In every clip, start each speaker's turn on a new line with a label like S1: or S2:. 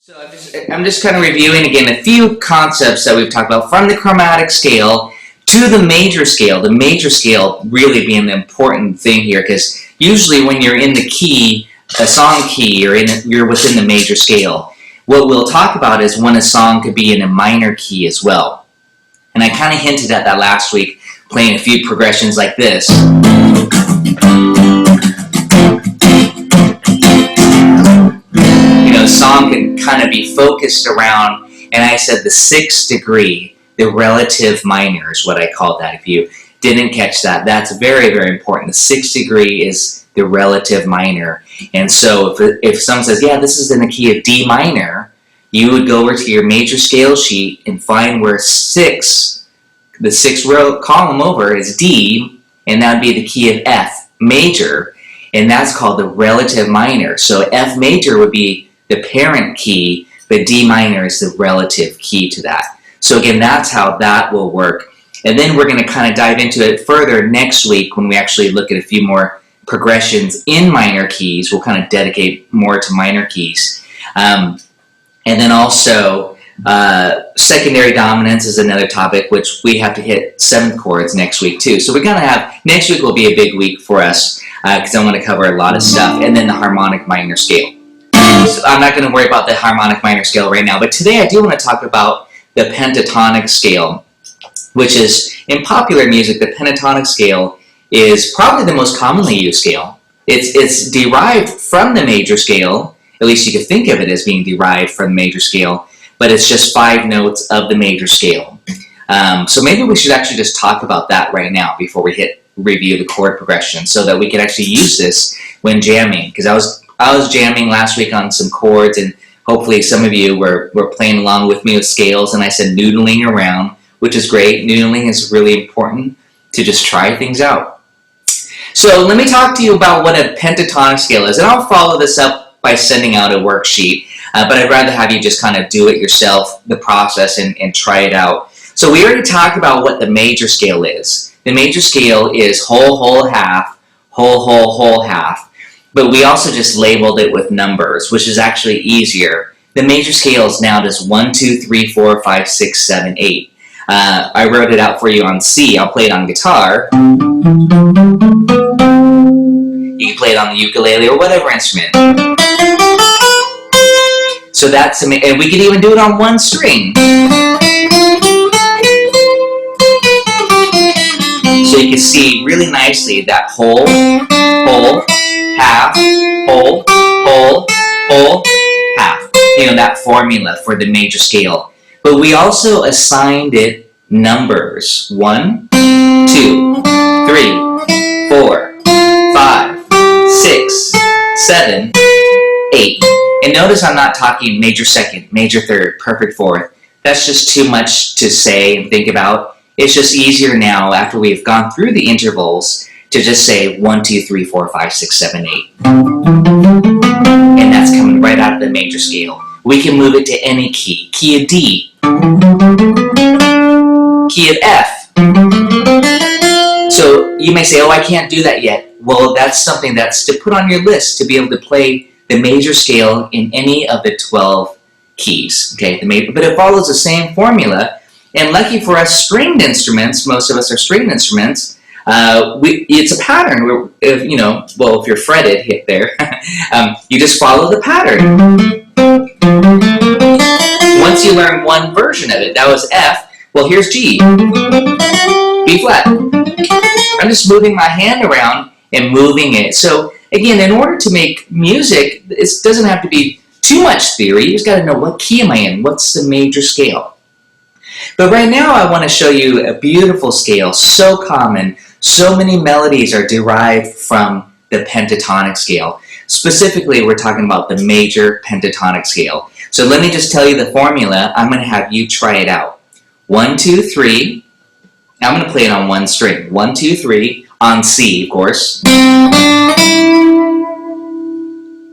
S1: So I'm just kind of reviewing again a few concepts that we've talked about from the chromatic scale to the major scale. The major scale really being the important thing here, because usually when you're in the key, a song key, you're within the major scale. What we'll talk about is when a song could be in a minor key as well. And I kind of hinted at that last week, playing a few progressions like this. The song can kind of be focused around, and I said the 6th degree, the relative minor is what I called that. If you didn't catch that, that's very, very important. The 6th degree is the relative minor. And so if someone says, yeah, this is in the key of D minor, you would go over to your major scale sheet and find where 6, the 6th row column over is D, and that would be the key of F major, and that's called the relative minor. So F major would be the parent key, but D minor is the relative key to that. So again, that's how that will work. And then we're going to kind of dive into it further next week when we actually look at a few more progressions in minor keys. We'll kind of dedicate more to minor keys. And then also, secondary dominance is another topic, which we have to hit 7th chords next week too. So we're going to have, next week will be a big week for us because I want to cover a lot of stuff. And then the harmonic minor scale. So I'm not going to worry about the harmonic minor scale right now, but today I do want to talk about the pentatonic scale, which is, in popular music, the pentatonic scale is probably the most commonly used scale. It's derived from the major scale, at least you could think of it as being derived from the major scale, but it's just 5 notes of the major scale. So maybe we should actually just talk about that right now before we review the chord progression, so that we can actually use this when jamming, because I was jamming last week on some chords, and hopefully some of you were playing along with me with scales, and I said noodling around, which is great. Noodling is really important to just try things out. So let me talk to you about what a pentatonic scale is, and I'll follow this up by sending out a worksheet, but I'd rather have you just kind of do it yourself, the process, and try it out. So we already talked about what the major scale is. The major scale is whole, whole, half, whole, whole, whole, half. But we also just labeled it with numbers, which is actually easier. The major scale is now just 1, 2, 3, 4, 5, 6, 7, 8. I wrote it out for you on C. I'll play it on guitar. You can play it on the ukulele or whatever instrument. So that's, and we can even do it on one string. So you can see really nicely that whole, whole, half, whole, whole, whole, half. That formula for the major scale. But we also assigned it numbers. 1, 2, 3, 4, 5, 6, 7, 8. And notice I'm not talking major second, major third, perfect fourth. That's just too much to say and think about. It's just easier now after we've gone through the intervals to just say 1, 2, 3, 4, 5, 6, 7, 8. And that's coming right out of the major scale. We can move it to any key. Key of D. Key of F. So you may say, oh, I can't do that yet. Well, that's something that's to put on your list to be able to play the major scale in any of the 12 keys. Okay, but it follows the same formula. And lucky for us stringed instruments, most of us are stringed instruments, it's a pattern. If you're fretted, hit there. You just follow the pattern. Once you learn one version of it, that was F. Well, here's G. B flat. I'm just moving my hand around and moving it. So again, in order to make music, it doesn't have to be too much theory. You just got to know, what key am I in? What's the major scale? But right now, I want to show you a beautiful scale, so common. So many melodies are derived from the pentatonic scale. Specifically, we're talking about the major pentatonic scale. So let me just tell you the formula. I'm going to have you try it out. 1, 2, 3. I'm going to play it on one string. 1, 2, 3 on C, of course.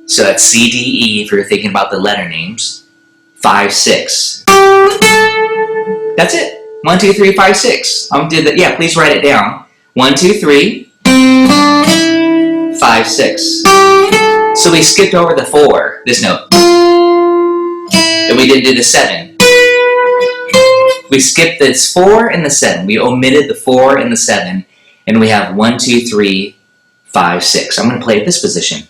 S1: So that's C, D, E if you're thinking about the letter names. 5, 6. That's it. 1, 2, 3, 5, 6. I'm going to do that. Yeah, please write it down. 1, 2, 3, 5, 6. So we skipped over the 4, this note. Then we didn't do the 7. We skipped this 4 and the 7. We omitted the 4 and the 7, and we have 1, 2, 3, 5, 6. I'm going to play at this position.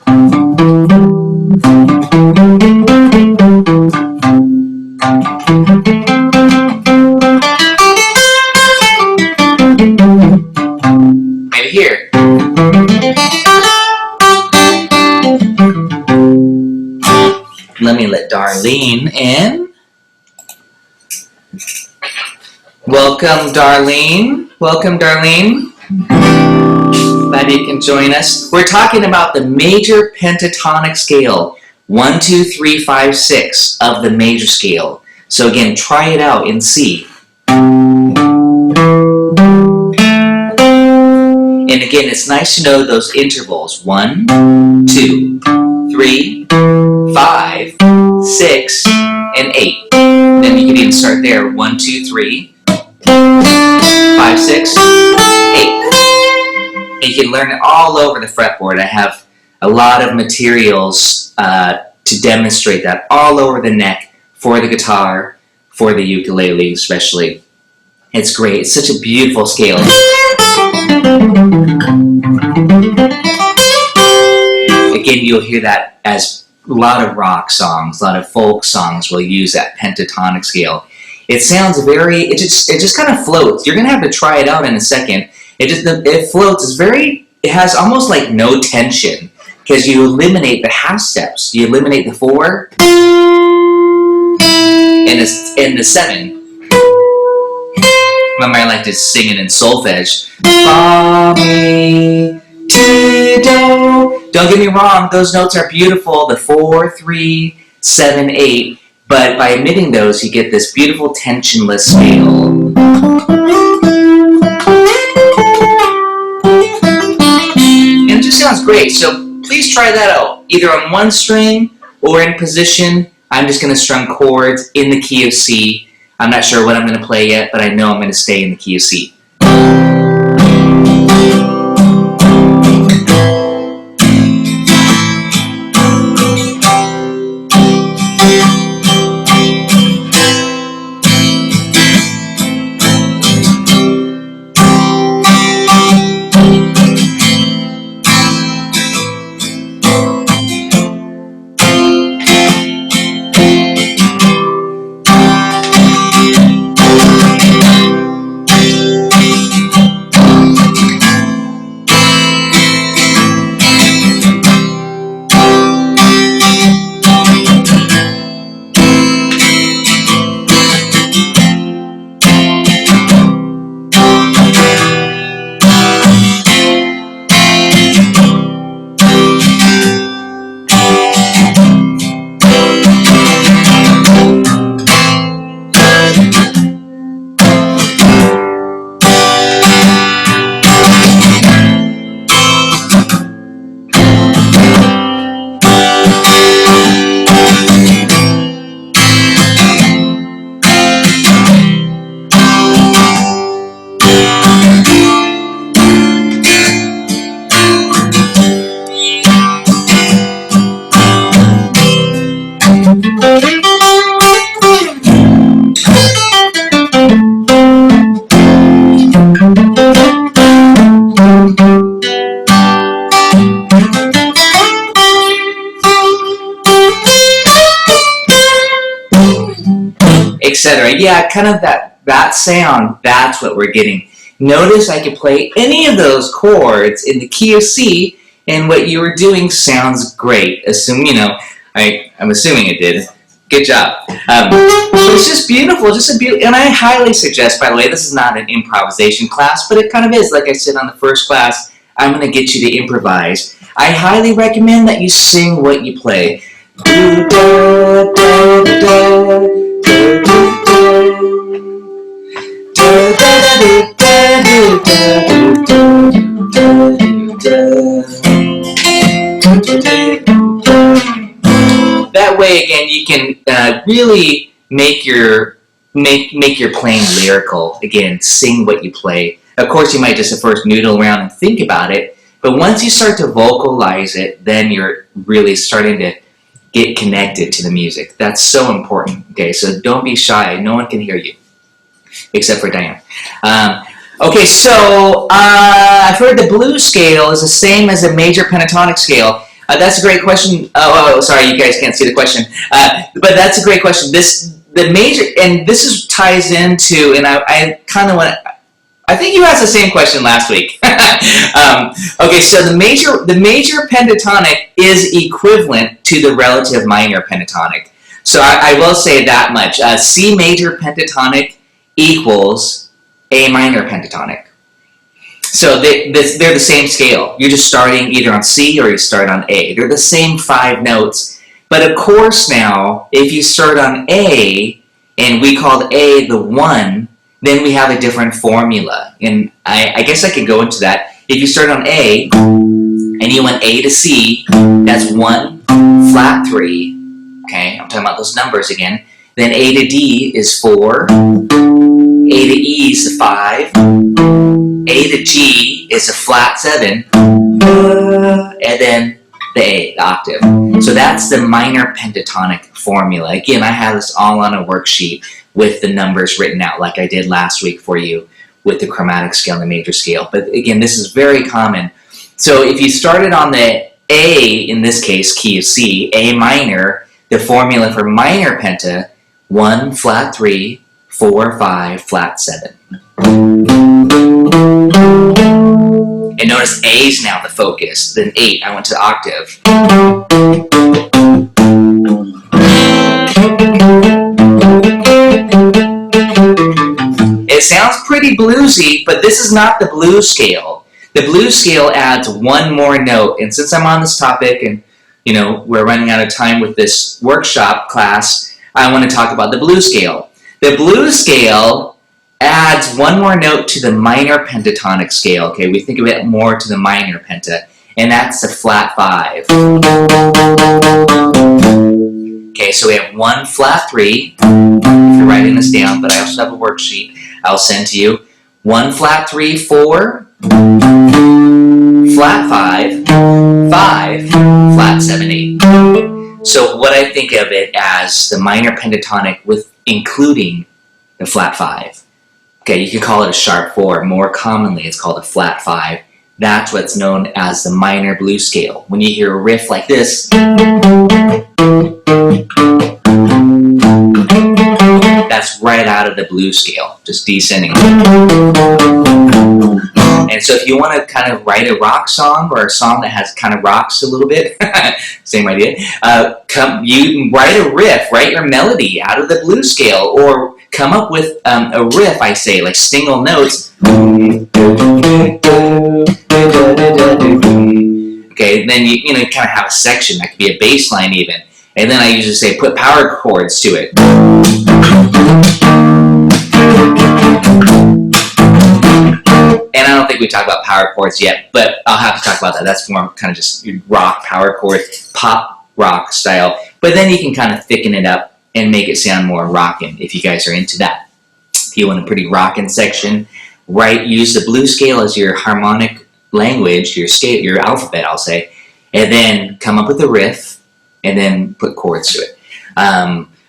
S1: Maybe here. Let me let Darlene in. Welcome, Darlene. Welcome, Darlene. Glad you can join us. We're talking about the major pentatonic scale, 1, 2, 3, 5, 6 of the major scale. So again, try it out in C. And again, it's nice to know those intervals. 1, 2, 3, 5, 6, and 8. Then you can even start there. 1, 2, 3, 5, 6, 8. And you can learn it all over the fretboard. I have a lot of materials to demonstrate that all over the neck for the guitar, for the ukulele especially. It's great. It's such a beautiful scale. Again, you'll hear that as a lot of rock songs, a lot of folk songs will use that pentatonic scale. It sounds it just kind of floats. You're going to have to try it out in a second. It floats. It has almost like no tension because you eliminate the half steps. You eliminate the 4 and the 7. Remember, I like to sing it in solfege. Fa, mi, ti, do. Don't get me wrong, those notes are beautiful. The 4, 3, 7, 8. But by omitting those, you get this beautiful tensionless scale. And it just sounds great. So please try that out, either on one string or in position. I'm just going to strum chords in the key of C. I'm not sure what I'm going to play yet, but I know I'm going to stay in the key of C. Etc. Yeah, kind of that sound, that's what we're getting. Notice I could play any of those chords in the key of C, and what you were doing sounds great. I'm assuming it did. Good job. It's just beautiful, and I highly suggest, by the way, this is not an improvisation class, but it kind of is. Like I said on the first class, I'm going to get you to improvise. I highly recommend that you sing what you play. That way, again, you can really make your playing lyrical. Again, sing what you play. Of course, you might just at first noodle around and think about it, but once you start to vocalize it, then you're really starting to get connected to the music. That's so important. Okay, so don't be shy. No one can hear you except for Diane. Okay, so I've heard the blues scale is the same as a major pentatonic scale. That's a great question. Oh, sorry, you guys can't see the question. But that's a great question. The major, and this ties into, and I kind of want to, I think you asked the same question last week. Okay, so the major pentatonic is equivalent to the relative minor pentatonic. So I will say that much. C major pentatonic equals A minor pentatonic. So they're the same scale. You're just starting either on C or you start on A. They're the same 5 notes. But of course now, if you start on A, and we called A the 1, then we have a different formula. And I guess I could go into that. If you start on A, and you went A to C, that's 1, flat 3. Okay, I'm talking about those numbers again. Then A to D is 4. A to E is 5. A to G is a flat 7. And then the A, the octave. So that's the minor pentatonic formula. Again, I have this all on a worksheet with the numbers written out like I did last week for you with the chromatic scale and the major scale. But again, this is very common. So if you started on the A, in this case, key of C, A minor, the formula for minor penta, 1, flat 3, 4, 5, flat 7. And notice A is now the focus. Then 8, I went to the octave. It sounds pretty bluesy, but this is not the blues scale. The blues scale adds 1 more note. And since I'm on this topic and we're running out of time with this workshop class, I want to talk about the blues scale. The blues scale adds 1 more note to the minor pentatonic scale. Okay, we think of it more to the minor penta, and that's the flat 5. Okay, so we have 1 flat 3. If you're writing this down, but I also have a worksheet I'll send to you. 1 flat 3, 4, flat 5, 5, flat 7, 8. So what I think of it as the minor pentatonic with including the flat 5. Okay, you could call it a sharp 4. More commonly, it's called a flat 5. That's what's known as the minor blues scale. When you hear a riff like this, that's right out of the blues scale, just descending. And so if you want to kind of write a rock song or a song that has kind of rocks a little bit, same idea, you write a riff, write your melody out of the blues scale, or come up with a riff, I say, like single notes. Okay, then you kind of have a section, that could be a bass line even. And then I usually say put power chords to it. And I don't think we talked about power chords yet, but I'll have to talk about that. That's more kind of just rock power chord, pop rock style. But then you can kind of thicken it up and make it sound more rockin' if you guys are into that. If you want a pretty rockin' section, use the blues scale as your harmonic language, your alphabet, I'll say, and then come up with a riff, and then put chords to it.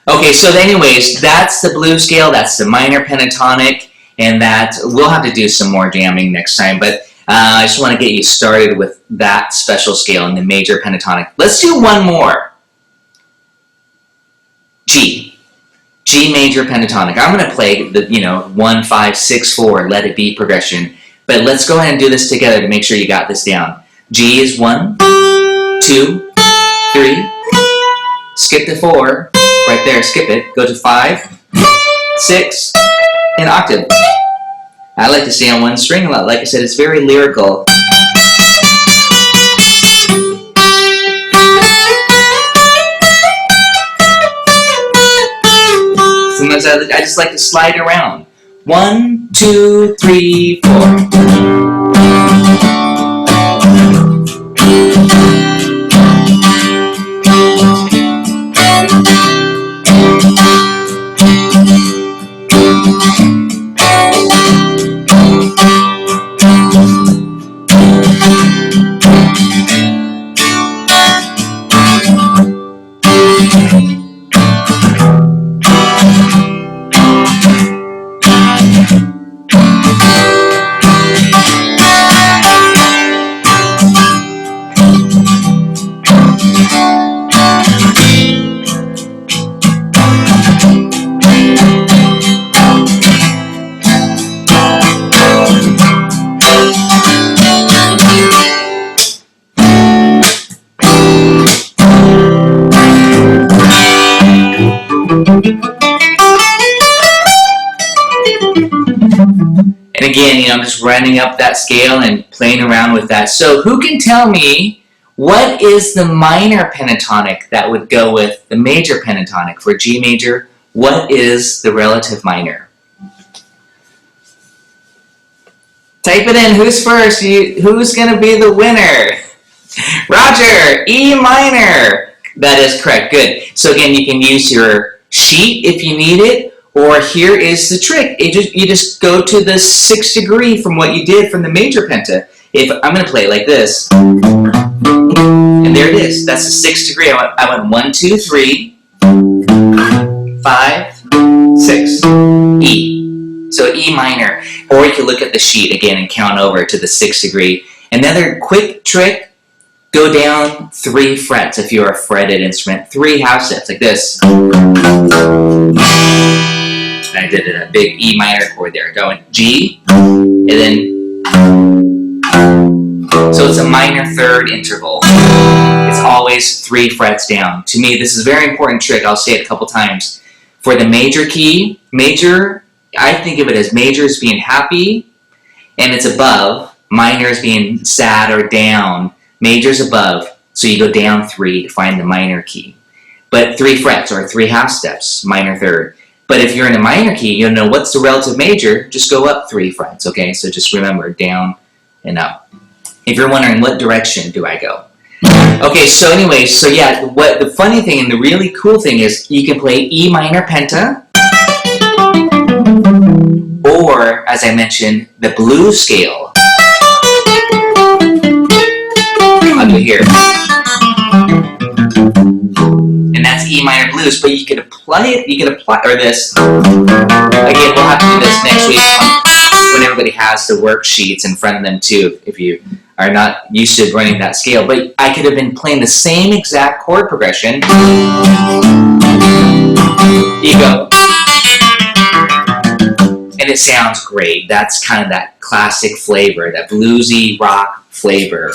S1: Okay, so anyways, that's the blues scale, that's the minor pentatonic, and that we'll have to do some more jamming next time, but I just want to get you started with that special scale in the major pentatonic. Let's do one more. G major pentatonic. I'm going to play the 1, 5, 6, 4, let it be progression, but let's go ahead and do this together to make sure you got this down. G is 1, 2, 3, skip to 4, right there, skip it, go to 5, 6, and octave. I like to stay on one string a lot. Like I said, it's very lyrical. Sometimes I just like to slide around. 1, 2, 3, 4. And again, I'm just running up that scale and playing around with that. So who can tell me what is the minor pentatonic that would go with the major pentatonic for G major? What is the relative minor? Type it in. Who's first? Who's going to be the winner? Roger, E minor. That is correct. Good. So again, you can use your sheet if you need it, or here is the trick. You just go to the 6th degree from what you did from the major penta. If I'm going to play it like this, and there it is. That's the 6th degree. I went 1, 2, 3, 5, 6, E. So E minor. Or you can look at the sheet again and count over to the 6th degree. Another quick trick, go down 3 frets if you're a fretted instrument. 3 half steps like this. And I did a big E minor chord there. Going G, and then, so it's a minor third interval. It's always 3 frets down. To me, this is a very important trick. I'll say it a couple times. For the major key, major, I think of it as major as being happy, and it's above. Minor is being sad or down. Major's above, so you go down 3 to find the minor key. But 3 frets or 3 half steps, minor third. But if you're in a minor key, you'll know what's the relative major, just go up 3 frets, okay? So just remember, down and up. If you're wondering, what direction do I go? Okay, so anyway, so yeah, what the funny thing and the really cool thing is you can play E minor penta, or, as I mentioned, the blues scale. I'll do here. And that's E minor blues, but you can apply it, or this. Again, we'll have to do this next week when everybody has the worksheets in front of them too, if you are not used to running that scale. But I could have been playing the same exact chord progression. You go. And it sounds great. That's kind of that classic flavor, that bluesy rock flavor.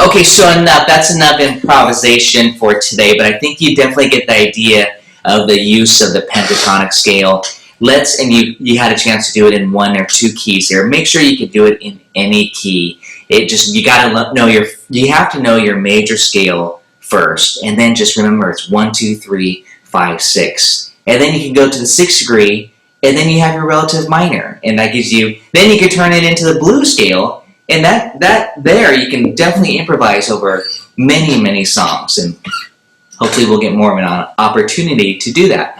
S1: Okay, so that's enough improvisation for today, but I think you definitely get the idea of the use of the pentatonic scale. And you had a chance to do it in 1 or 2 keys here. Make sure you can do it in any key. You have to know your major scale first, and then just remember it's 1, 2, 3, 5, 6. And then you can go to the 6th degree, and then you have your relative minor, and that gives you, then you can turn it into the blues scale. And there you can definitely improvise over many, many songs, and hopefully we'll get more of an opportunity to do that.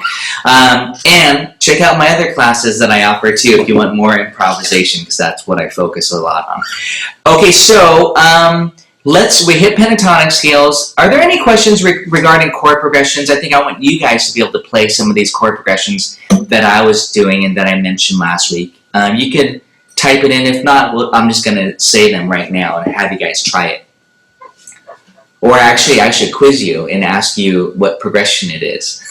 S1: And check out my other classes that I offer too if you want more improvisation, because that's what I focus a lot on. Okay, so we hit pentatonic scales. Are there any questions regarding chord progressions? I think I want you guys to be able to play some of these chord progressions that I was doing and that I mentioned last week. You could type it in. If not, I'm just going to say them right now and have you guys try it. Or actually, I should quiz you and ask you what progression it is.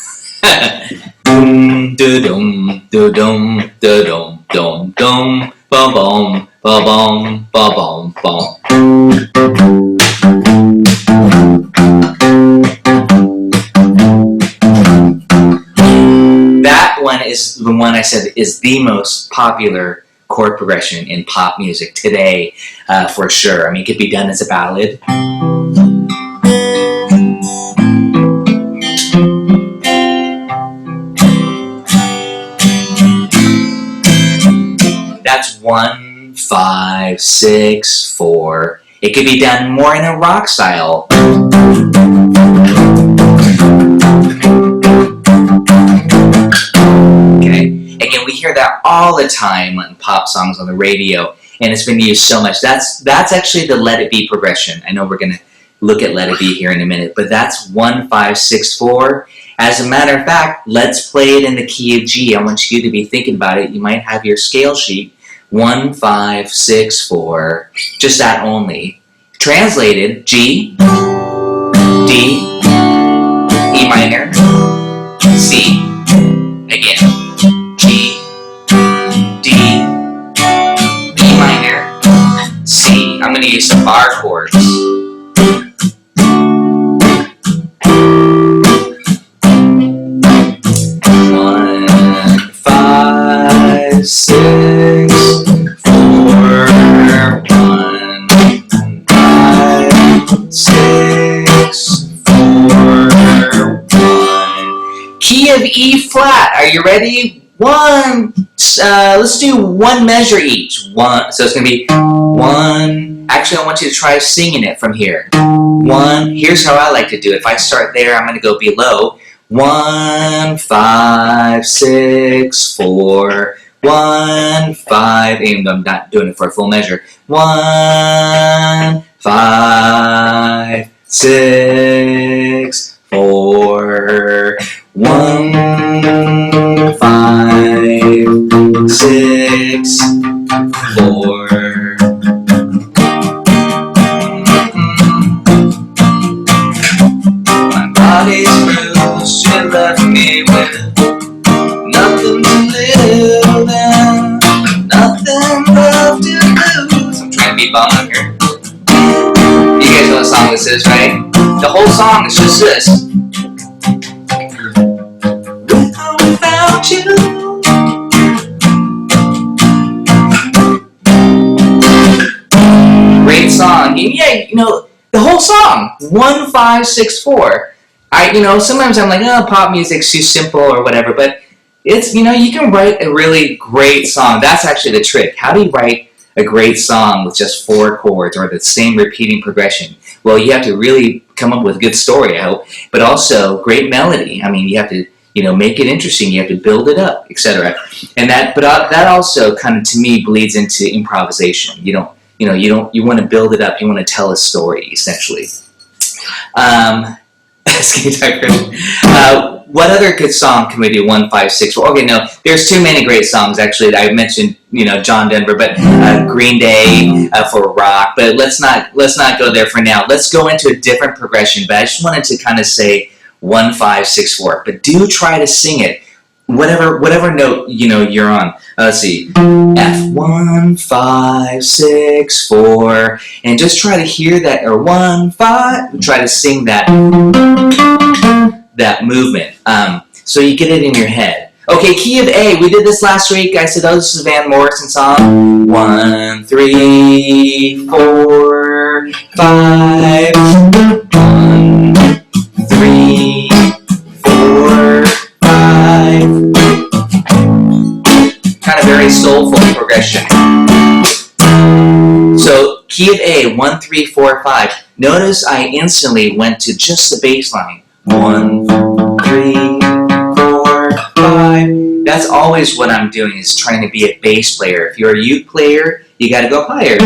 S1: Dum dum dum dum dum dum dum bum bum bum bum bum. That one is the one I said is the most popular chord progression in pop music today, for sure. I mean, it could be done as a ballad. That's 1, 5, 6, 4. It could be done more in a rock style. Again, we hear that all the time on pop songs on the radio, and it's been used so much. That's actually the Let It Be progression. I know we're going to look at Let It Be here in a minute, but that's 1, 5, 6, 4. As a matter of fact, let's play it in the key of G. I want you to be thinking about it. You might have your scale sheet. 1, 5, 6, 4. Just that only. Translated, G, D, E minor, C. Again. G, D, E minor, C. I'm going to use some bar chords. of E flat. Are you ready? Let's do one measure each. One. So it's going to be one. Actually, I want you to try singing it from here. One. Here's how I like to do it. If I start there, I'm going to go below. 1, 5, 6, 4. 1, 5. And I'm not doing it for a full measure. 1, 5, 6, 4. 1, 5, 6, 4. My body's bruised, she left me with nothing to live in, nothing left to lose. I'm trying to be bummed up here. You guys know what song this is, right? The whole song is just this. Without you. Great song. And yeah, you know, the whole song. 1, 5, 6, 4. Sometimes I'm like, oh, pop music's too simple or whatever, but it's, you can write a really great song. That's actually the trick. How do you write a great song with just 4 chords or the same repeating progression? Well, you have to really come up with a good story, I hope, but also great melody. I mean, you have to, make it interesting. You have to build it up, etc. And that also kind of, to me, bleeds into improvisation. You want to build it up. You want to tell a story, essentially. What other good song can we do? 1, 5, 6, 4. Okay, no, there's too many great songs. Actually, I mentioned John Denver, but Green Day for rock. But let's not go there for now. Let's go into a different progression. But I just wanted to kind of say 1, 5, 6, 4. But do try to sing it, whatever note you're on. Let's see, F 1, 5, 6, 4, and just try to hear that, or 1, 5. Try to sing that movement, so you get it in your head. Okay, key of A. We did this last week. I said, oh, this is a Van Morrison song. 1, 3, 4, 5. 1, 3, 4, 5. Kind of very soulful progression. So key of A, 1, 3, 4, 5. Notice I instantly went to just the bass line. 1, 3, 4, 5. That's always what I'm doing, is trying to be a bass player. If you're a uke player, you got to go higher.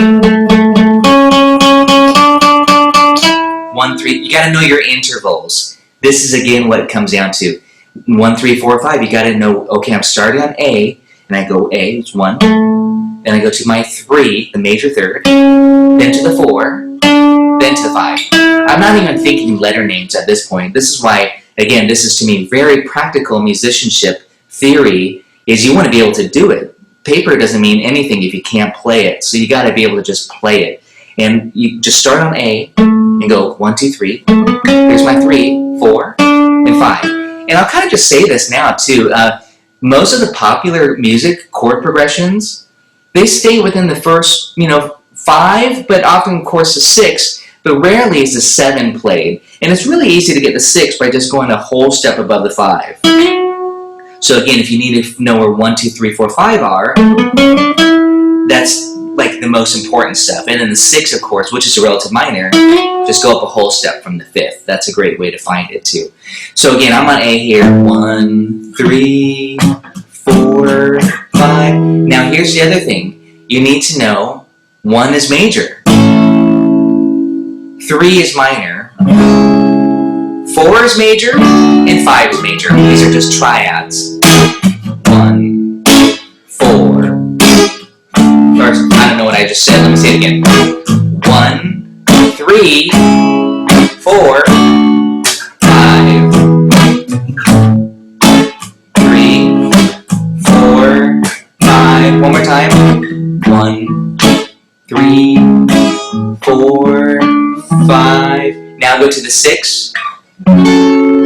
S1: 1, 3. You got to know your intervals. This is again what it comes down to. 1, 3, 4, 5. You got to know. Okay, I'm starting on A, and I go A. It's 1. Then I go to my 3, the major third. Then to the 4. Then to the 5. I'm not even thinking letter names at this point. This is why, again, this is to me very practical musicianship theory, is you want to be able to do it. Paper doesn't mean anything if you can't play it, so you got to be able to just play it. And you just start on A and go 1, 2, 3. Here's my 3, 4, and 5. And I'll kind of just say this now too. Most of the popular music chord progressions, they stay within the first, 5, but often, of course, the 6. But rarely is the 7 played. And it's really easy to get the 6 by just going a whole step above the 5. So again, if you need to know where 1, 2, 3, 4, 5 are, that's like the most important stuff. And then the 6, of course, which is a relative minor, just go up a whole step from the 5th. That's a great way to find it too. So again, I'm on A here. 1, 3, 4, 5. Now here's the other thing. You need to know 1 is major. 3 is minor, 4 is major, and 5 is major. These are just triads. 1, 4. Or, I don't know what I just said. Let me say it again. 1, 3, 4, 5. 3, 4, 5. One more time. 1, 3, 4, 5. Now go to the 6.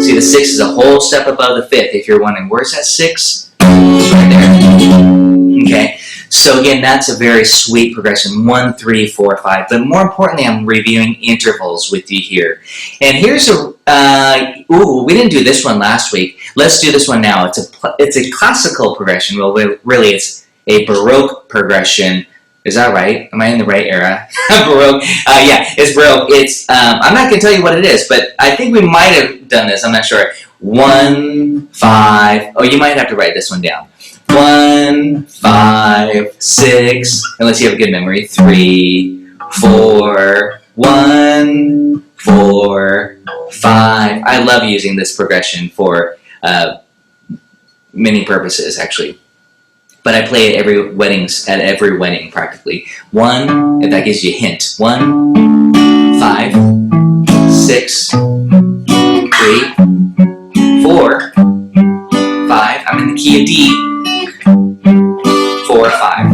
S1: See, the 6 is a whole step above the 5th. If you're wondering, where's that 6? It's right there. Okay. So again, that's a very sweet progression. 1, 3, 4, 5. But more importantly, I'm reviewing intervals with you here. And here's Ooh, we didn't do this one last week. Let's do this one now. It's a classical progression. Well, really, it's a Baroque progression. Is that right? Am I in the right era? Baroque. Yeah, it's Baroque. I'm not going to tell you what it is, but I think we might have done this. I'm not sure. 1, 5. Oh, you might have to write this one down. 1, 5, 6. Unless you have a good memory. 3, 4. 1, 4, 5. I love using this progression for many purposes, actually. But I play it at every wedding practically. 1, if that gives you a hint. 1, 5, 6, 3, 4, 5. I'm in the key of D. 4, 5.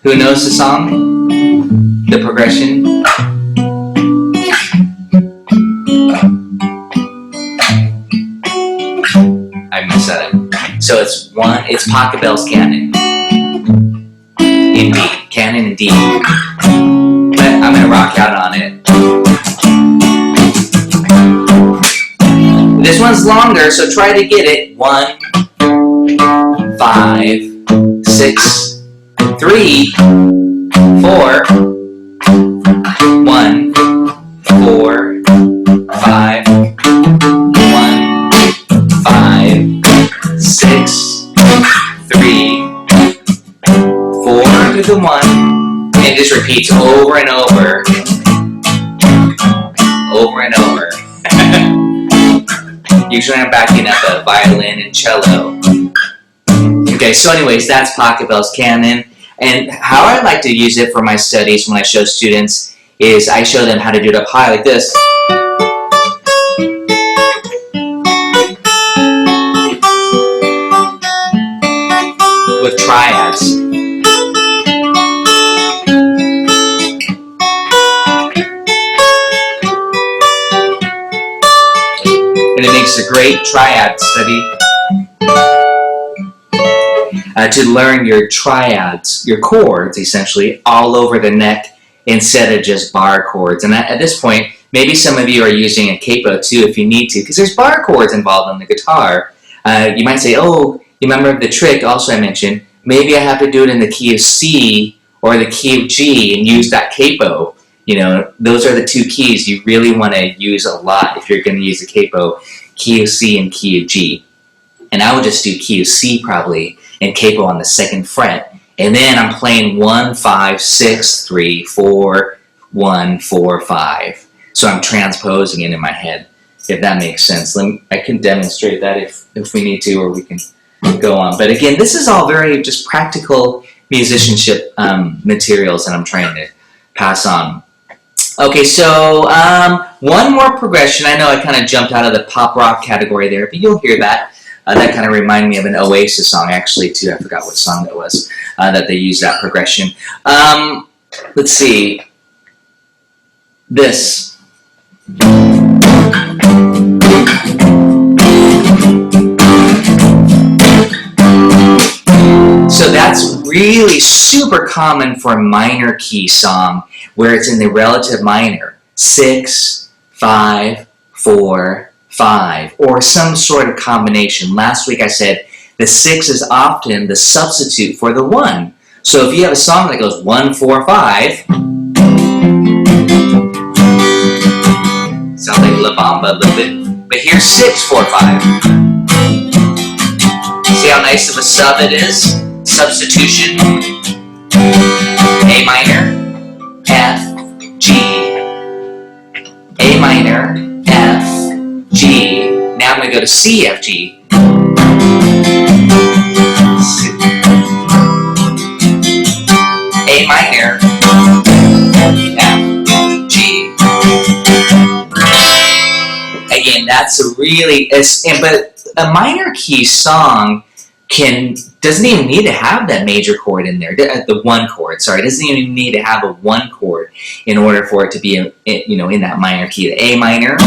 S1: Who knows the song? The progression? I messed that up. So it's Pachelbel's canon. In D. Canon in D. But I'm going to rock out on it. This one's longer, so try to get it. 1, 5, 6, 3, 4. 1, 4, 5. 1, 5, 6, 3, 4 to the 1, and it just repeats over and over. Over and over. Usually I'm backing up a violin and cello. Okay, so anyways, that's Pachelbel's canon. And how I like to use it for my studies when I show students is I show them how to do it up high like this. With triads. And it makes a great triad study. To learn your triads, your chords, essentially, all over the neck instead of just bar chords. And at this point, maybe some of you are using a capo too if you need to, because there's bar chords involved on the guitar. You might say, oh, you remember the trick also I mentioned, maybe I have to do it in the key of C or the key of G and use that capo. You know, those are the two keys you really want to use a lot if you're going to use a capo, key of C and key of G. And I would just do key of C probably and capo on the 2nd fret. And then I'm playing 1, 5, 6, 3, 4, 1, 4, 5. So I'm transposing it in my head, if that makes sense. I can demonstrate that if we need to, or we can go on. But again, this is all very just practical musicianship materials that I'm trying to pass on. Okay, so one more progression. I know I kind of jumped out of the pop rock category there, but you'll hear that. That kind of reminded me of an Oasis song, actually, too. I forgot what song that was, that they used that progression. Let's see. This. So that's really super common for a minor key song where it's in the relative minor. 6, 5, 4, 5, or some sort of combination. Last week I said the 6 is often the substitute for the 1. So if you have a song that goes 1, 4, 5, sounds like La Bamba a little bit, but here's 6, 4, 5. See how nice of a sub it is? Substitution. A minor, F, G. A minor, F, G. Now I'm going to go to C, F, G. A minor, F, G. Again, that's a really, but a minor key song doesn't even need to have that major chord in there, the 1 chord, sorry, doesn't even need to have a 1 chord in order for it to be, in that minor key. The A minor,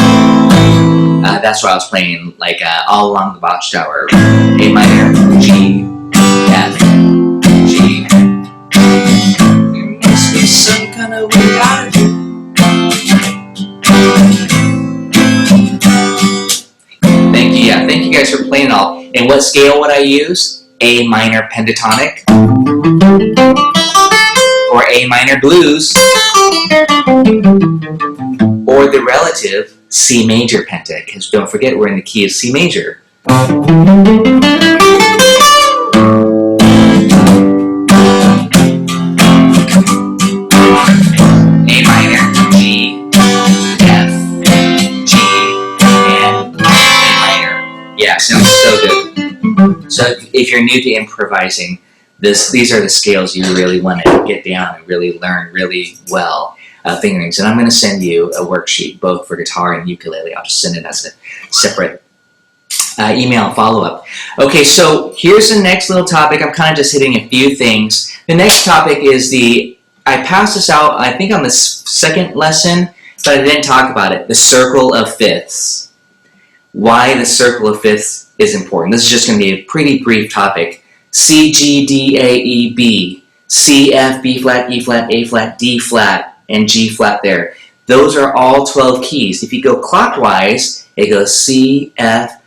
S1: that's what I was playing, like all along the Watchtower. A minor, G, F, G. There must be some kind of way out of it. guys are playing all. And what scale would I use? A minor pentatonic or A minor blues or the relative C major penta, because don't forget we're in the key of C major. A minor, G, F, G, and A minor. Yeah, sounds so good. So if you're new to improvising, these are the scales you really want to get down and really learn really well. Fingerings, and I'm going to send you a worksheet both for guitar and ukulele. I'll just send it as a separate email follow-up. Okay, so here's the next little topic. I'm kind of just hitting a few things. The next topic is I passed this out, I think on the second lesson, but I didn't talk about it, the circle of fifths. Why the circle of fifths is important. This is just going to be a pretty brief topic. C, G, D, A, E, B, C, F, B flat, E flat, A flat, D flat, and G flat there. Those are all 12 keys. If you go clockwise, it goes C, F.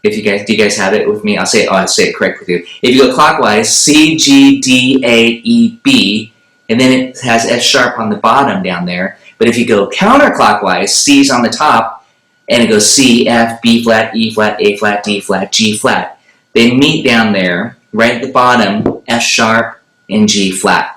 S1: Do you guys have it with me? I'll say it correct with you. If you go clockwise, C, G, D, A, E, B, and then it has F sharp on the bottom down there. But if you go counterclockwise, C's on the top, and it goes C, F, B flat, E flat, A flat, D flat, G flat. They meet down there, right at the bottom, F sharp and G flat.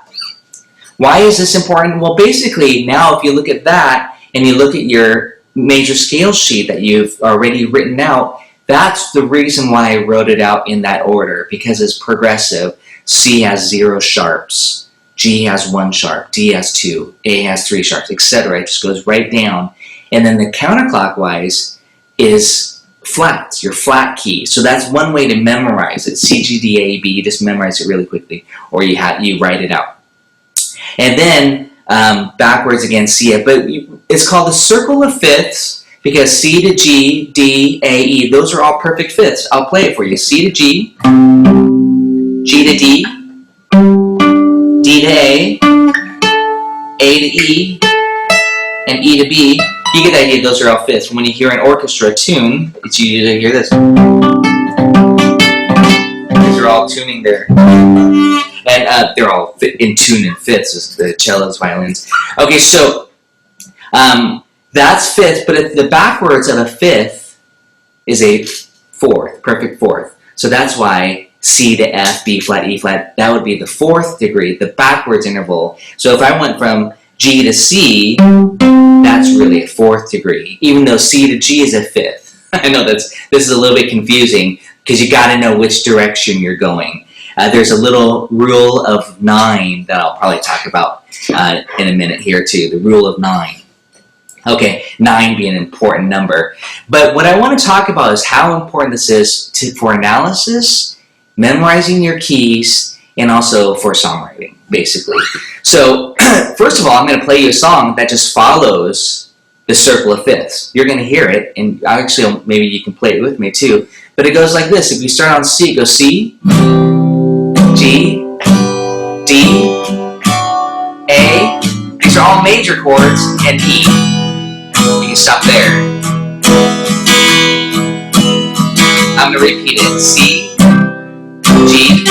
S1: Why is this important? Well, basically, now if you look at that and you look at your major scale sheet that you've already written out, that's the reason why I wrote it out in that order, because it's progressive. C has 0 sharps, G has 1 sharp, D has 2, A has 3 sharps, etc. It just goes right down. And then the counterclockwise is flats, your flat key. So that's one way to memorize it. C, G, D, A, B, you just memorize it really quickly, or you write it out. And then backwards again, C, F. But it's called the circle of fifths because C to G, D, A, E, those are all perfect fifths. I'll play it for you. C to G, G to D, D to A to E, and E to B. You get the idea, those are all fifths. When you hear an orchestra tune, it's you usually hear this. These are all tuning there. And they're all in tune in fifths, the cellos, violins. Okay, so that's fifth, but if the backwards of a fifth is a fourth, perfect fourth. So that's why C to F, B flat, E flat, that would be the 4th degree, the backwards interval. So if I went from G to C, that's really a 4th degree, even though C to G is a 5th. I know this is a little bit confusing because you got to know which direction you're going. There's a little rule of 9 that I'll probably talk about in a minute here too, the rule of 9. Okay, 9 being an important number. But what I want to talk about is how important this is for analysis, memorizing your keys, and also for songwriting, basically. So, first of all, I'm going to play you a song that just follows the circle of fifths. You're going to hear it, and actually, maybe you can play it with me too. But it goes like this. If you start on C, go C, G, D, A. These are all major chords, and E. You can stop there. I'm going to repeat it. C, G,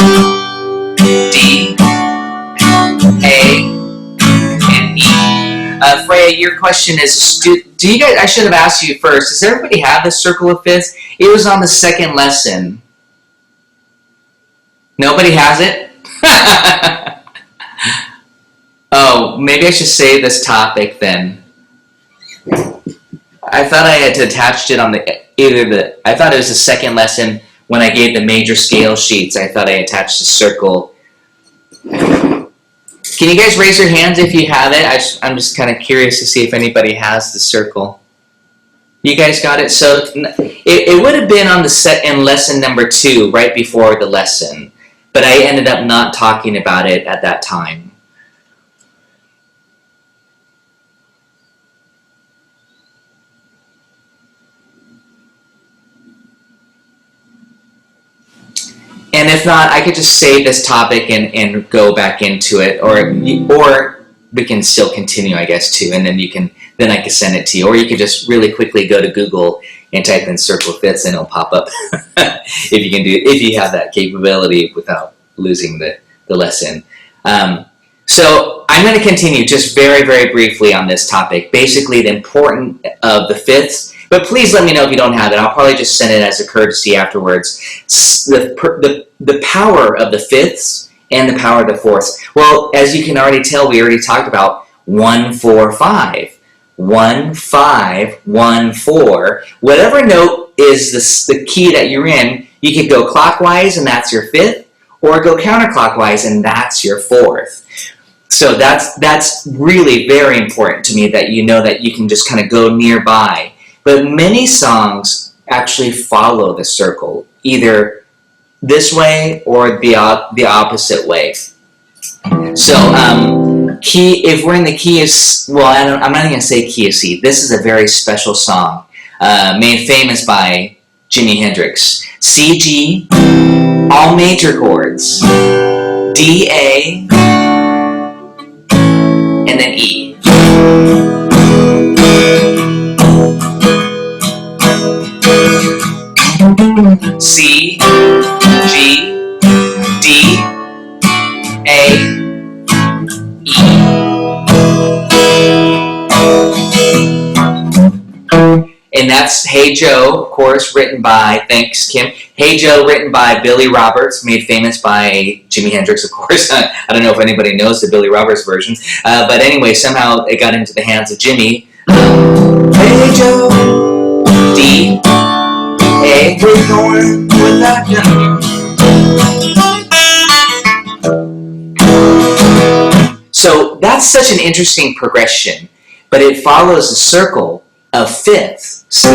S1: D, A, and E. Freya, your question is, do you guys, I should have asked you first, does everybody have the circle of fifths? It was on the second lesson. Nobody has it? Oh, maybe I should save this topic then. I thought I had attached it on I thought it was the second lesson when I gave the major scale sheets. I thought I attached the circle. Can you guys raise your hands if you have it? I'm just kind of curious to see if anybody has the circle. You guys got it? So it would have been on in lesson number 2, right before the lesson. But I ended up not talking about it at that time. And if not, I could just save this topic and go back into it. Or we can still continue, I guess, too, and then I can send it to you, or you could just really quickly go to Google and type in circle of fifths, and it'll pop up if you have that capability without losing the lesson. So I'm going to continue just very, very briefly on this topic. Basically, the importance of the fifths. But please let me know if you don't have it. I'll probably just send it as a courtesy afterwards. The power of the fifths and the power of the fourths. Well, as you can already tell, we already talked about 1, 4, 5. 1, 5, 1, 4. Whatever note is the key that you're in, you could go clockwise and that's your fifth, or go counterclockwise and that's your fourth. So that's really very important to me, that you know that you can just kind of go nearby. But many songs actually follow the circle, either this way or the opposite way. So if we're in the key of, well, I'm not even going to say key of C. This is a very special song, made famous by Jimi Hendrix. C, G, all major chords, D, A, and then E. C, G, D, A, E. And that's Hey Joe, of course, written by, thanks Kim, Hey Joe, written by Billy Roberts, made famous by Jimi Hendrix, of course. I don't know if anybody knows the Billy Roberts version, but anyway, somehow it got into the hands of Jimmy. Hey Joe, D, A, we're going without you. So that's such an interesting progression, but it follows a circle of fifths. C,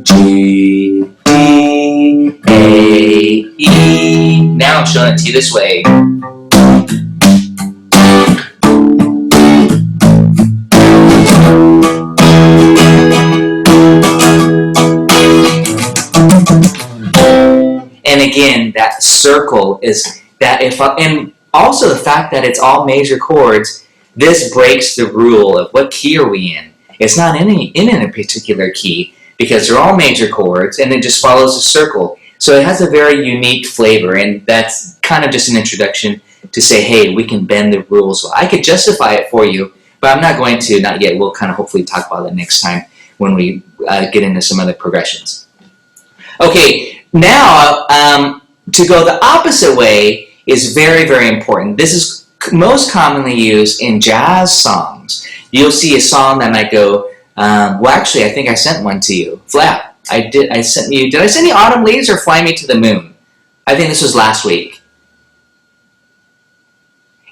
S1: G, D, A, E. Now I'm showing it to you this way. And again, that circle is that and also the fact that it's all major chords, this breaks the rule of what key are we in. It's not in a particular key because they're all major chords, and it just follows a circle. So it has a very unique flavor, and that's kind of just an introduction to say, hey, we can bend the rules. Well, I could justify it for you, but I'm not going to, not yet. We'll kind of hopefully talk about that next time when we get into some other progressions. Okay, now to go the opposite way is very, very important. This is most commonly used in jazz songs. You'll see a song that might go, well, actually, I think I sent one to you. Flap. Did I send you Autumn Leaves or Fly Me to the Moon? I think this was last week.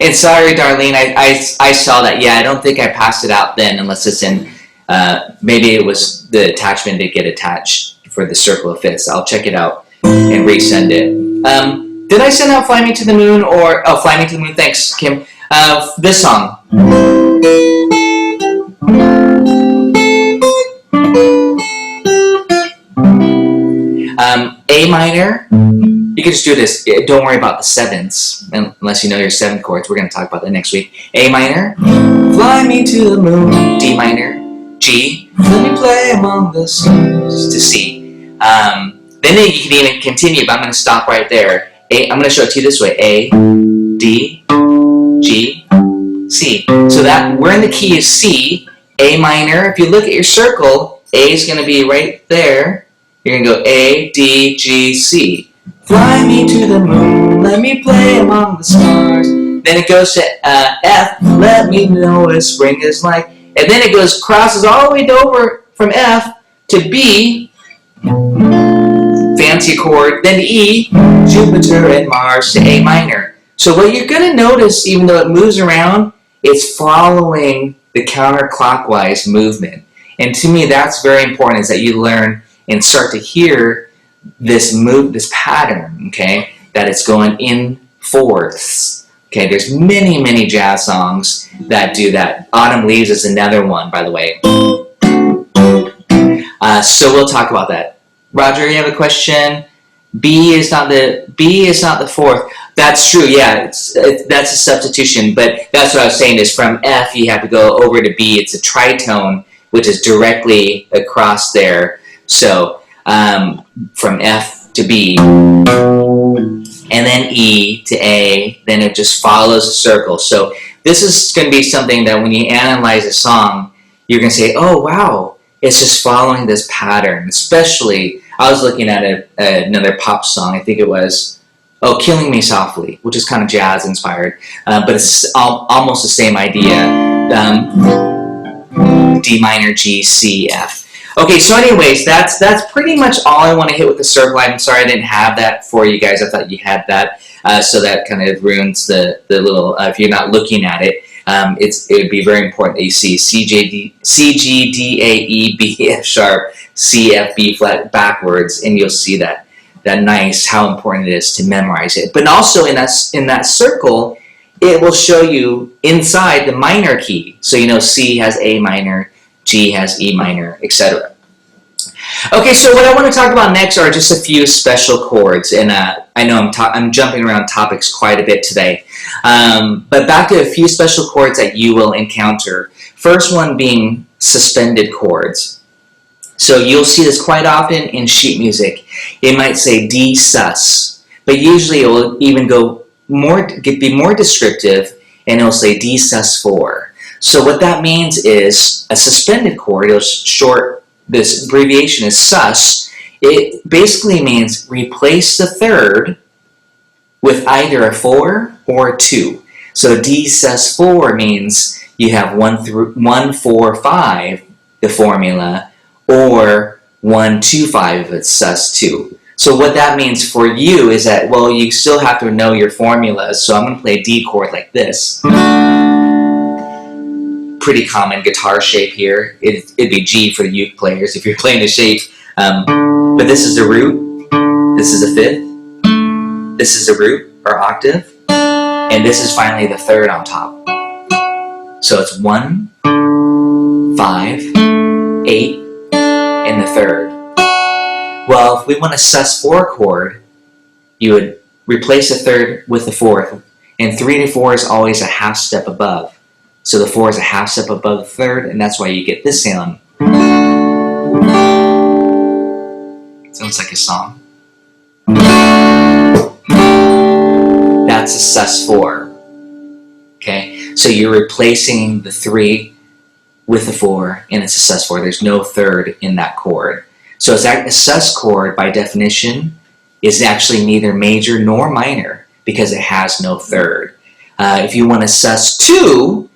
S1: And sorry, Darlene, I saw that. Yeah, I don't think I passed it out then, unless it's in, maybe it was the attachment did get attached for the circle of fifths. I'll check it out and resend it. Did I send out Fly Me to the Moon or, oh, Fly Me to the Moon, thanks, Kim. This song. A minor, you can just do this. Don't worry about the sevenths, unless you know your seventh chords. We're going to talk about that next week. A minor, fly me to the moon. D minor, G, let me play among the stars, to C. Then you can even continue, but I'm going to stop right there. I'm going to show it to you this way. A, D, G, C. So that we're in the key of C, A minor. If you look at your circle, A is going to be right there. You're going to go A, D, G, C. Fly me to the moon, let me play among the stars. Then it goes to F, let me know what spring is like. And then it crosses all the way over from F to B, fancy chord, then E, Jupiter and Mars, to A minor. So what you're going to notice, even though it moves around, it's following the counterclockwise movement. And to me, that's very important, is that you learn and start to hear this pattern, okay, that it's going in fourths. Okay, there's many, many jazz songs that do that. Autumn Leaves is another one, by the way. So we'll talk about that. Roger, you have a question? B is not the fourth. That's true. Yeah, that's a substitution. But that's what I was saying is from F you have to go over to B. It's a tritone, which is directly across there. So from F to B, and then E to A. Then it just follows the circle. So this is going to be something that when you analyze a song, you're going to say, "Oh wow, it's just following this pattern." Especially, I was looking at another pop song. I think it was, "Killing Me Softly," which is kind of jazz inspired, but it's almost the same idea. D minor, G, C, F. Okay, so anyways, that's pretty much all I want to hit with the circle. I'm sorry I didn't have that for you guys. I thought you had that, so that kind of ruins the little. If you're not looking at it, it would be very important that you see C, G, D, A, E, B, F sharp, C, F, B flat backwards, and you'll see that nice how important it is to memorize it. But also in that circle, it will show you inside the minor key. So you know C has A minor, G has E minor, etc. Okay, so what I want to talk about next are just a few special chords, and I know I'm jumping around topics quite a bit today, but back to a few special chords that you will encounter. First one being suspended chords. So you'll see this quite often in sheet music. It might say D sus, but usually it will even be more descriptive, and it'll say D sus4. So what that means is a suspended chord. This abbreviation is sus. It basically means replace the third with either a 4 or a 2. So D sus4 means you have 1, 4, 5, the formula, or 1, 2, 5 if it's sus2. So what that means for you is that, well, you still have to know your formulas. So I'm going to play a D chord like this. Pretty common guitar shape here. It'd be G for the uke players if you're playing a shape. But this is the root. This is the fifth. This is the root or octave. And this is finally the third on top. So it's 1, 5, 8, and the third. Well, if we want a sus4 chord, you would replace the third with the fourth. And 3 to 4 is always a half step above. So the 4 is a half step above the third, and that's why you get this sound. Sounds like a song. That's a sus4. Okay, so you're replacing the 3 with the 4, and it's a sus4. There's no third in that chord. So a sus chord, by definition, is actually neither major nor minor because it has no third. If you want a sus2,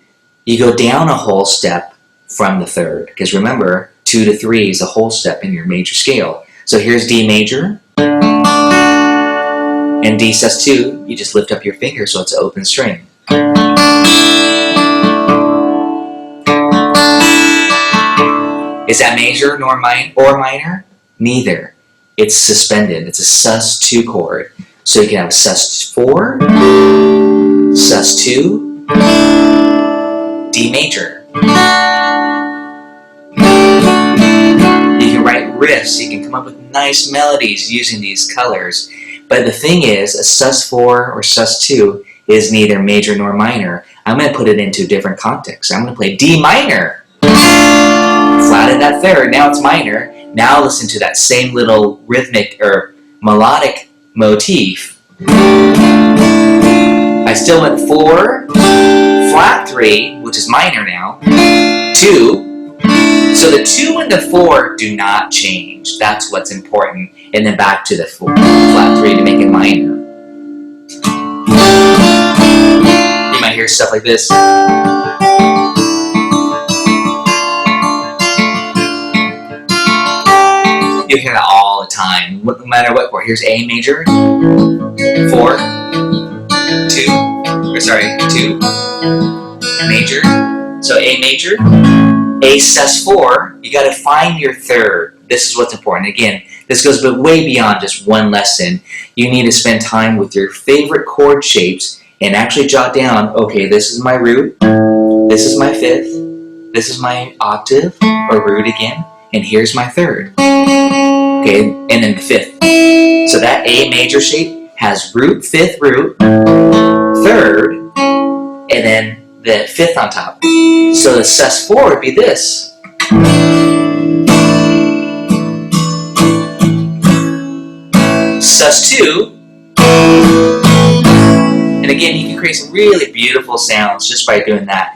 S1: you go down a whole step from the third, because remember, 2 to 3 is a whole step in your major scale. So here's D major, and D sus2, you just lift up your finger so it's an open string. Is that major or minor? Neither. It's suspended. It's a sus2 chord. So you can have a sus4, sus2, D major. You can write riffs, you can come up with nice melodies using these colors. But the thing is, a sus4 or sus2 is neither major nor minor. I'm going to put it into a different context. I'm going to play D minor. Flatted that third, now it's minor. Now listen to that same little rhythmic or melodic motif. I still went 4, flat 3, which is minor now, 2. So the 2 and the 4 do not change. That's what's important. And then back to the flat 3 to make it minor. You might hear stuff like this. You hear that all the time, no matter what chord. Here's A major, 4, 2 major. So A major, A sus4. You got to find your third. This is what's important. Again, this goes way beyond just one lesson. You need to spend time with your favorite chord shapes and actually jot down, okay, this is my root, this is my fifth, this is my octave, or root again, and here's my third. Okay, and then the fifth. So that A major shape has root, fifth root, third, and then the fifth on top. So the sus4 would be this. Sus2. And again, you can create some really beautiful sounds just by doing that.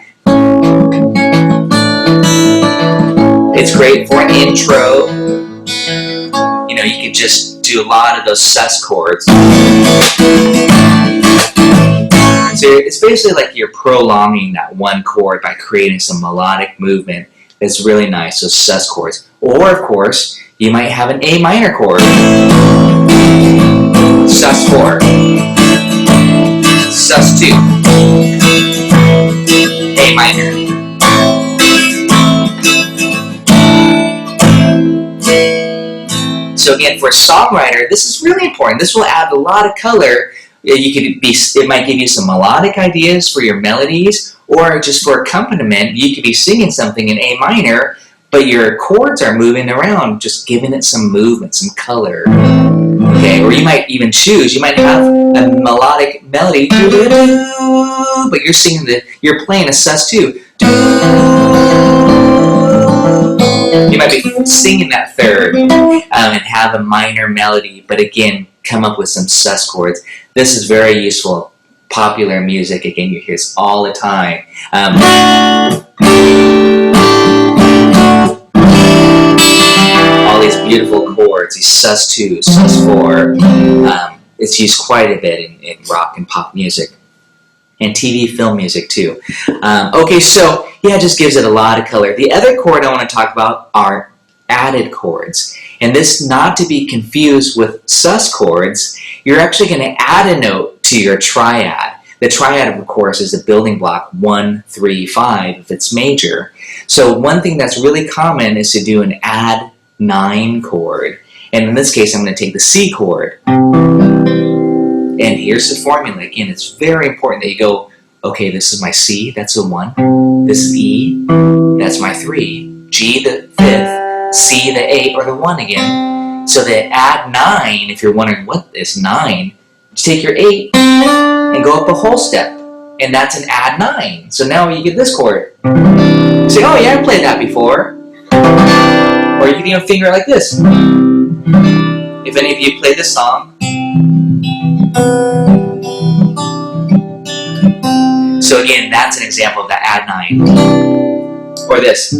S1: It's great for an intro. You know, you can just do a lot of those sus chords. So it's basically like you're prolonging that one chord by creating some melodic movement that's really nice, those sus chords. Or, of course, you might have an A minor chord. Sus4. Sus2. A minor. So again, for a songwriter, this is really important. This will add a lot of color. It might give you some melodic ideas for your melodies, or just for accompaniment, you could be singing something in A minor, but your chords are moving around, just giving it some movement, some color. Okay, or you might even choose. You might have a melodic melody, but you're playing a sus2. You might be singing that third and have a minor melody, but again, come up with some sus chords. This is very useful. Popular music, again, you hear this all the time. All these beautiful chords, these sus2, sus4. It's used quite a bit in rock and pop music. And TV, film music too. Okay, so yeah, it just gives it a lot of color. The other chord I want to talk about are added chords. And this not to be confused with sus chords, you're actually going to add a note to your triad. The triad, of course, is the building block 1, 3, 5 if it's major. So one thing that's really common is to do an add 9 chord. And in this case, I'm going to take the C chord. And here's the formula. Again, it's very important that you go, okay, this is my C, that's the 1. This is E, that's my 3. G, the 5th. C, the 8, or the 1 again. So the add 9, if you're wondering what is 9, you take your 8 and go up a whole step. And that's an add 9. So now you get this chord. You say, oh yeah, I played that before. Or you can even finger it like this. If any of you play this song. So again, that's an example of that add 9. Or this.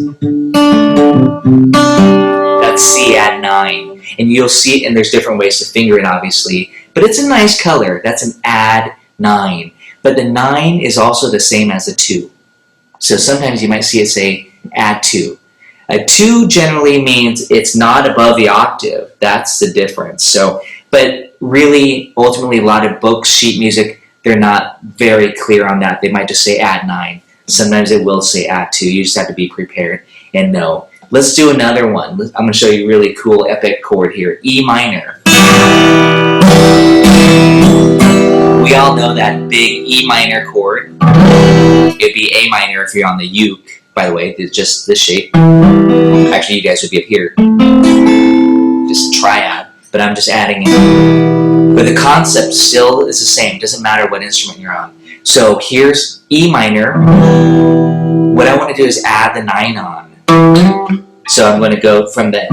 S1: That's C add 9. And you'll see it, and there's different ways to finger it, obviously. But it's a nice color. That's an add 9. But the 9 is also the same as a 2. So sometimes you might see it say add 2. A 2 generally means it's not above the octave. That's the difference. So, but really, ultimately, a lot of books, sheet music, they're not very clear on that. They might just say add 9. Sometimes it will say add 2. You just have to be prepared and know. Let's do another one. I'm going to show you a really cool epic chord here. E minor. We all know that big E minor chord. It'd be A minor if you're on the uke, by the way. It's just this shape. Actually, you guys would be up here. Just a triad, but I'm just adding it. But the concept still is the same. It doesn't matter what instrument you're on. So here's E minor. What I want to do is add the 9 on. So I'm going to go from I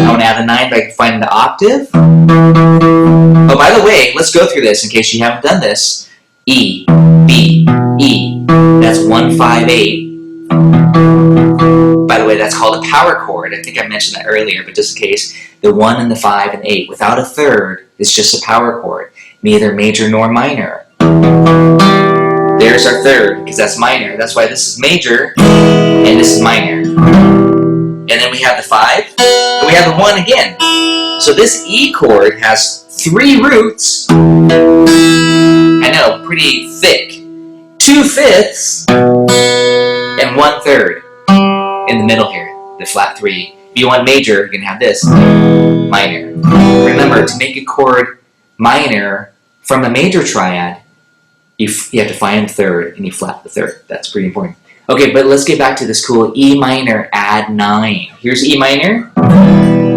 S1: want to add the 9 by finding the octave. Oh, by the way, let's go through this in case you haven't done this. E, B, E. That's 1, 5, 8. By the way, that's called a power chord. I think I mentioned that earlier, but just in case, the 1 and the 5 and 8 without a third is just a power chord, neither major nor minor. There's our third, because that's minor. That's why this is major and this is minor. And then we have the 5, and we have the 1 again. So this E chord has 3 roots. I know, pretty thick. 2/5 and 1/3 in the middle here, the flat 3. If you want major, you can have this, minor. Remember, to make a chord minor from a major triad, you have to find the third and you flat the third. That's pretty important. Okay, but let's get back to this cool E minor add 9. Here's E minor.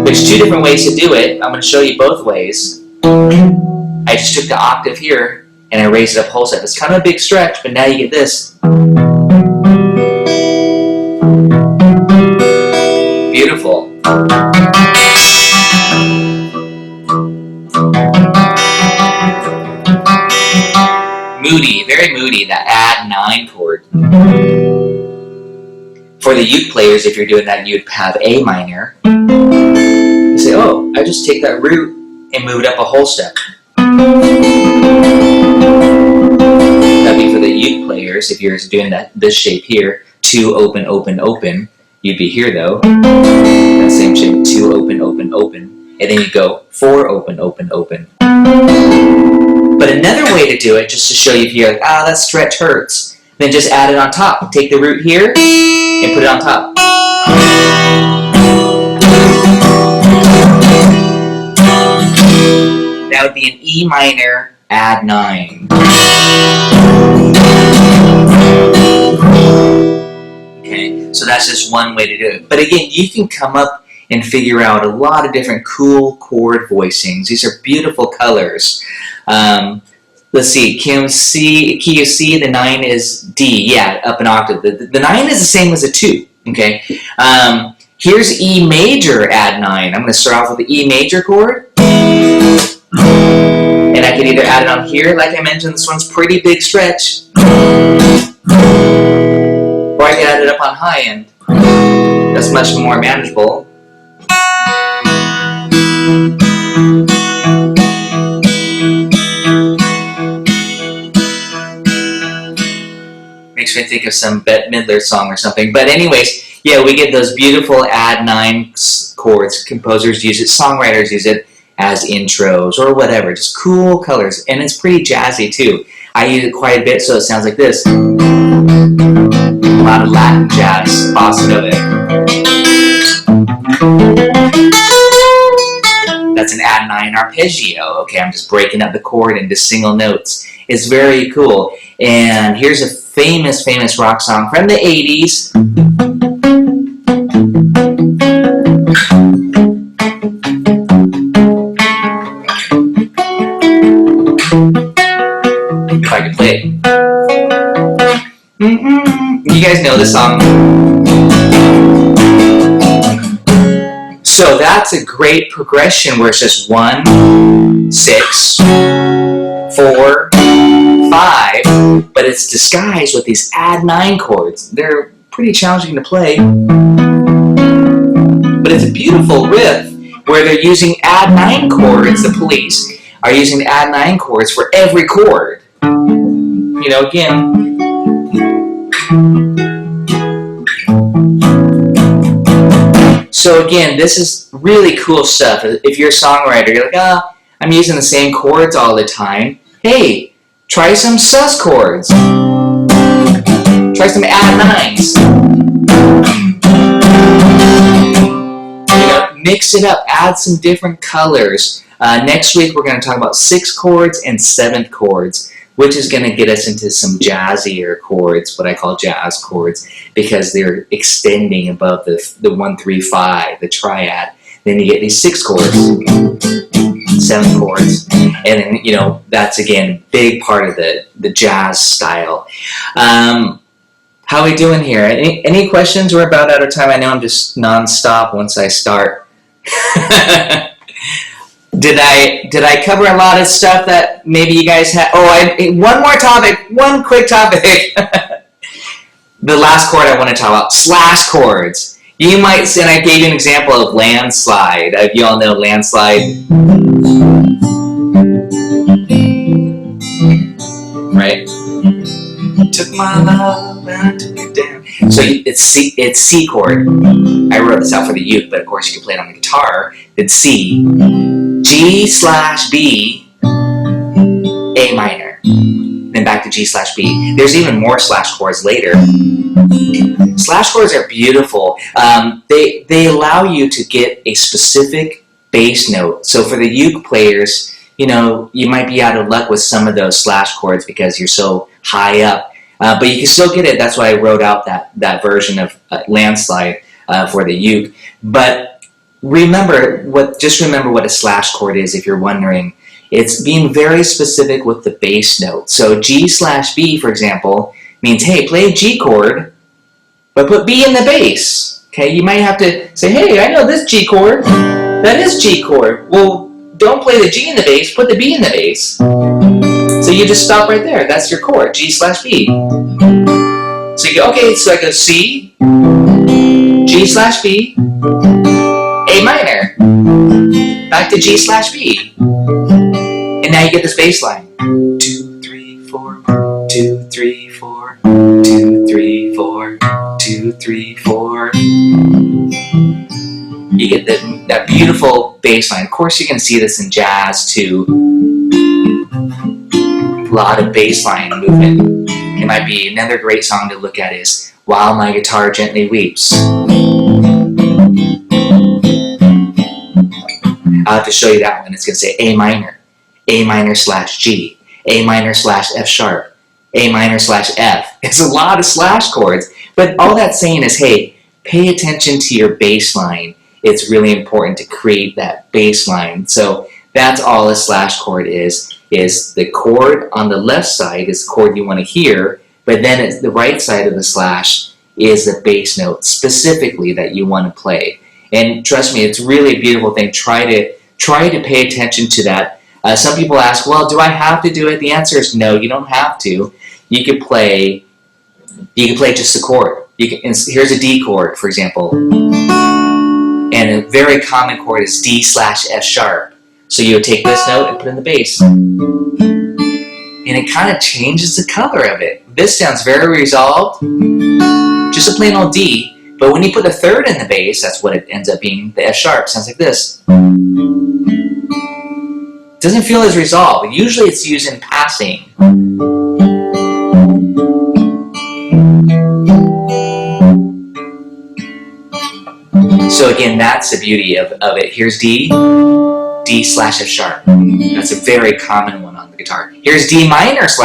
S1: There's 2 different ways to do it. I'm going to show you both ways. I just took the octave here and I raised it up a whole step. It's kind of a big stretch, but now you get this. Beautiful. Moody, very moody, that add 9 chord. For the uke players, if you're doing that, you'd have A minor. You say, oh, I just take that root and move it up a whole step. That'd be for the uke players, if you're doing this shape here, 2 open, open, open. You'd be here though. That same shape, 2 open, open, open. And then you go 4 open, open, open. But another way to do it, just to show you if you're like, ah, that stretch hurts, then just add it on top. Take the root here and put it on top. That would be an E minor, add 9. Okay, so that's just one way to do it. But again, you can come up and figure out a lot of different cool chord voicings. These are beautiful colors. Let's see, key of C, the 9 is D, yeah, up an octave. The 9 is the same as a 2, okay? Here's E major, add 9. I'm going to start off with the E major chord. And I can either add it on here, like I mentioned, this one's pretty big stretch. Or I can add it up on high end. That's much more manageable. Makes me think of some Bette Midler song or something. But anyways, yeah, we get those beautiful add 9 chords. Composers use it, songwriters use it as intros or whatever. Just cool colors. And it's pretty jazzy too. I use it quite a bit, so it sounds like this. A lot of Latin jazz, bossa nova. That's an add 9 arpeggio. Okay, I'm just breaking up the chord into single notes. It's very cool. And here's a famous rock song from the 80s. If I could play it. You guys know the song. So that's a great progression where it's just 1, 6, 4, 5, but it's disguised with these add 9 chords. They're pretty challenging to play, but it's a beautiful riff where they're using add 9 chords. The Police are using the add 9 chords for every chord. You know, again. So again, this is really cool stuff. If you're a songwriter, you're like, ah, I'm using the same chords all the time. Hey, try some sus chords. Try some add 9s. You know, mix it up. Add some different colors. Next week, we're going to talk about 6 chords and 7th chords, which is going to get us into some jazzier chords, what I call jazz chords, because they're extending above the 1, 3, 5, the triad. Then you get these 6 chords, 7 chords, and then, you know, that's again a big part of the jazz style. How are we doing here? Any questions? We're about out of time. I know I'm just non-stop once I start. Did I cover a lot of stuff that maybe you guys had? Oh, one more topic, one quick topic. The last chord I want to talk about, slash chords. You might say, and I gave you an example of landslide. You all know landslide, right? Took my love and took it down. So it's C chord. I wrote this out for the uke, but of course you can play it on the guitar. It's C, G/B, A minor, then back to G/B. There's even more slash chords later. Slash chords are beautiful. They allow you to get a specific bass note. So for the uke players, you know, you might be out of luck with some of those slash chords because you're so high up. But you can still get it. That's why I wrote out that version of landslide for the uke. But just remember what a slash chord is if you're wondering. It's being very specific with the bass note. So G/B, for example, means, hey, play a G chord, but put B in the bass. Okay, you might have to say, hey, I know this G chord. That is G chord. Well, don't play the G in the bass, put the B in the bass. So you just stop right there. That's your chord, G/B. So you go, okay, so I go C, G/B, A minor, back to G/B. And now you get this bass line. 2, 3, 4, 2, 3, 4, 2, 3, 4, 2, 3, 4. You get that beautiful bass line. Of course, you can see this in jazz too. A lot of bass line movement. It might be another great song to look at is While My Guitar Gently Weeps. I'll have to show you that one. It's going to say A minor, A minor/G, A minor/F sharp, A minor/F. It's a lot of slash chords, but all that's saying is, hey, pay attention to your bass line. It's really important to create that bass line. So that's all a slash chord is the chord on the left side is the chord you want to hear, but then it's the right side of the slash is the bass note specifically that you want to play. And trust me, it's really a beautiful thing. Try to pay attention to that. Some people ask, well, do I have to do it? The answer is no, you don't have to. You can play just a chord. Here's a D chord, for example. And a very common chord is D/F sharp. So you would take this note and put it in the bass. And it kind of changes the color of it. This sounds very resolved, just a plain old D. But when you put a third in the bass, that's what it ends up being. The F sharp sounds like this. It doesn't feel as resolved. Usually it's used in passing. So again, that's the beauty of it. Here's D, D/F sharp. That's a very common one on the guitar. Here's D minor/F.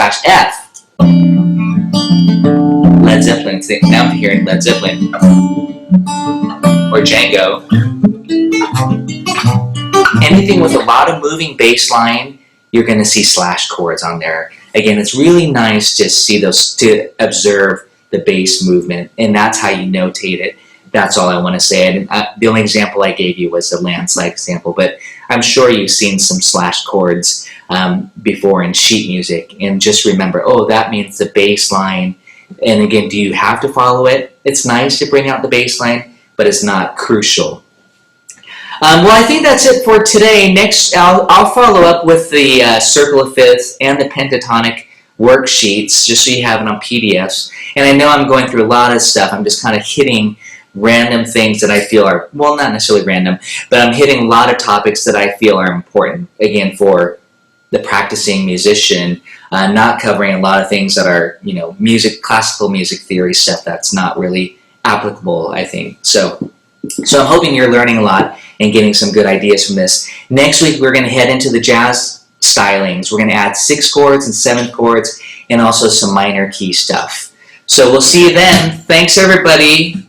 S1: Led Zeppelin. Now I'm hearing Led Zeppelin. Or Django. Anything with a lot of moving bass line, you're going to see slash chords on there. Again, it's really nice to see those, to observe the bass movement, and that's how you notate it. That's all I want to say. And the only example I gave you was the landslide example, but I'm sure you've seen some slash chords before in sheet music. And just remember, oh, that means the bass line. And again, do you have to follow it? It's nice to bring out the bass line, but it's not crucial. Well, I think that's it for today. Next, I'll follow up with the circle of fifths and the pentatonic worksheets, just so you have it on PDFs. And I know I'm going through a lot of stuff. I'm just kind of hitting random things that I feel are, well, not necessarily random, but I'm hitting a lot of topics that I feel are important, again, for the practicing musician, not covering a lot of things that are, classical music theory stuff that's not really applicable, I think. So I'm hoping you're learning a lot and getting some good ideas from this. Next week, we're going to head into the jazz stylings. We're going to add 6th chords and 7th chords and also some minor key stuff. So we'll see you then. Thanks, everybody.